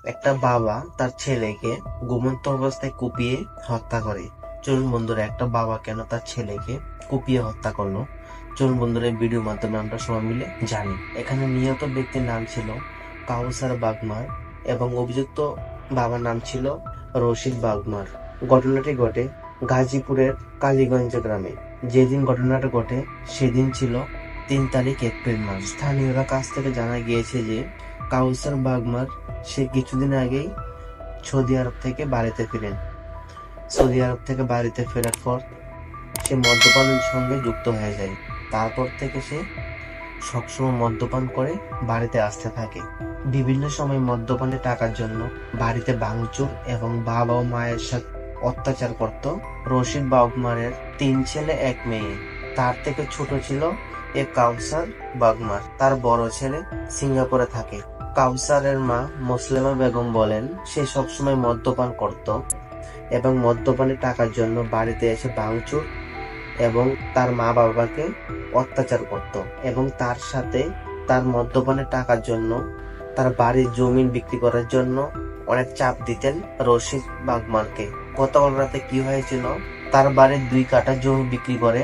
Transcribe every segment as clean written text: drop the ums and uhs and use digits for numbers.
একটা বাবা তার ছেলেকে ঘুমন্ত অবস্থায় কুপিয়ে হত্যা করে। চলুন বন্ধুরা, একটা বাবা কেন তার ছেলেকে কুপিয়ে হত্যা করলো, চলুন বন্ধুরা এই ভিডিওর মাধ্যমে আমরা সবাই মিলে জানি। এখানে নিহত ব্যক্তির নাম ছিল কাউসার বাগমার এবং অভিযুক্ত বাবার নাম ছিল রশিদ বাগমার। ঘটনাটি ঘটে গাজীপুরের কালীগঞ্জ গ্রামে। যেদিন ঘটনাটা ঘটে সেদিন ছিল 3 তারিখ এপ্রিল মাস। স্থানীয়রা কাছ থেকে জানা গিয়েছে যে কাউসার বাগমার সে কিছুদিন আগেই সৌদি আরব থেকে বাড়িতে ফিরেন। সৌদি আরব থেকে বাড়িতে ফেরার পর সে মদ্যপানের সঙ্গে যুক্ত হয়ে যায়। তারপর থেকে সে সবসময় মদ্যপান করে বাড়িতে আসতে থাকে। বিভিন্ন সময় মদ্যপানে টাকার জন্য বাড়িতে ভাঙচুর এবং বাবা ও মায়ের সাথে অত্যাচার করত। রশিদ বাগমারের 3 ছেলে 1 মেয়ে। তার থেকে ছোট ছিল এ কাউসার বাগমার। তার বড় ছেলে সিঙ্গাপুরে থাকে। কাউসারের মা মুসলেমা বেগম বলেন, সে সবসময় মদ্যপান করত এবং মদ্যপানে টাকার জন্য বাড়িতে এসে ভাঙচুর এবং তার মা বাবাকে অত্যাচার করত এবং তার সাথে তার মদ্যপানের টাকার জন্য তার বাড়ির জমি বিক্রি করার জন্য অনেক চাপ দিতেন রশিদ বাগমারকে। গতকাল রাতে কি হয়েছিল, তার বাড়ির 2 কাঠা জমি বিক্রি করে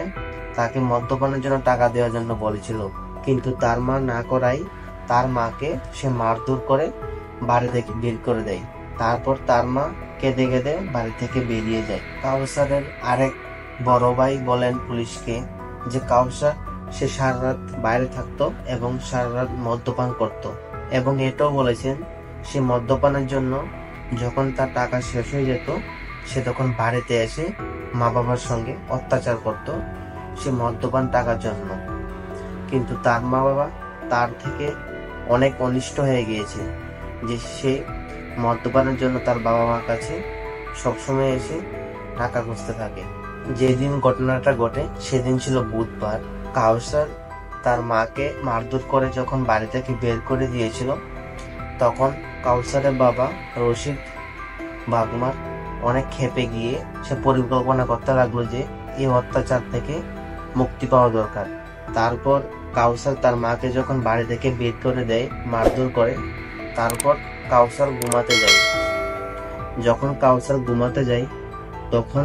তাকে মদ্যপানের জন্য টাকা দেওয়ার জন্য বলেছিল, কিন্তু তার মা না করায় তার মাকে সে মারধর করে বাড়ি থেকে বের করে দেয়। তারপর তার মা কেঁদে কেঁদে বাড়ি থেকে বেরিয়ে যায়। কাউসারের আরেক বড় ভাই বলেন পুলিশকে যে কাউসার সে সারা রাত বাইরে থাকতো এবং সারা রাত মদ্যপান করত এবং এটাও বলেছেন সে মদ্যপানের জন্য যখন তার টাকা শেষ হয়ে যেত সে তখন বাড়িতে এসে মা বাবার সঙ্গে অত্যাচার করত সে মদ্যপান টাকার জন্য। কিন্তু তার মা বাবা তার থেকে অনেক অনিষ্ট হয়ে গিয়েছে যে সে মদ্যপানের জন্য তার বাবা মার কাছে সবসময় এসে টাকা খুঁজতে থাকে। যেদিন ঘটনাটা ঘটে সেদিন ছিল বুধবার। কাউসার তার মাকে মারধর করে যখন বাড়ি থেকে বের করে দিয়েছিল তখন কাউসারের বাবা রশিদ বাগমার অনেক ক্ষেপে গিয়ে সে পরিকল্পনা করতে লাগলো যে এই অত্যাচার থেকে মুক্তি পাওয়া দরকার। তারপর কাউসার তার মাকে যখন বাড়ি থেকে বের করে দেয়, মারধর করে, তারপর কাউসার ঘুমাতে যায়। যখন কাউসার ঘুমাতে যায় তখন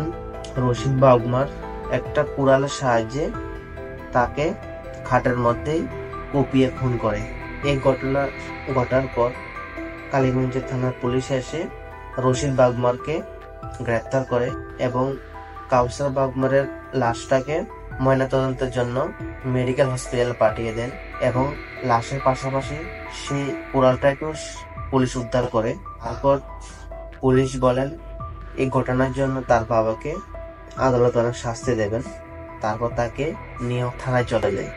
রশিদ বাগমার একটা কুড়ালের সাহায্যে তাকে খাটের মধ্যেই কুপিয়ে খুন করে। এই ঘটনা ঘটার পর কালীগঞ্জ থানার পুলিশ এসে রশিদ বাগমারকে গ্রেপ্তার করে এবং কাউসার বাগমারের লাশটাকে ময়নাতদন্তের জন্য মেডিকেল হসপিটালে পাঠিয়ে দেন এবং লাশের পাশাপাশি সেই কুড়ালটাকেও পুলিশ উদ্ধার করে। তারপর পুলিশ বলেন এই ঘটনার জন্য তার বাবাকে আদালত অনেক শাস্তি দেবেন। তারপর তাকে নিয়ে থানায় চলে যায়।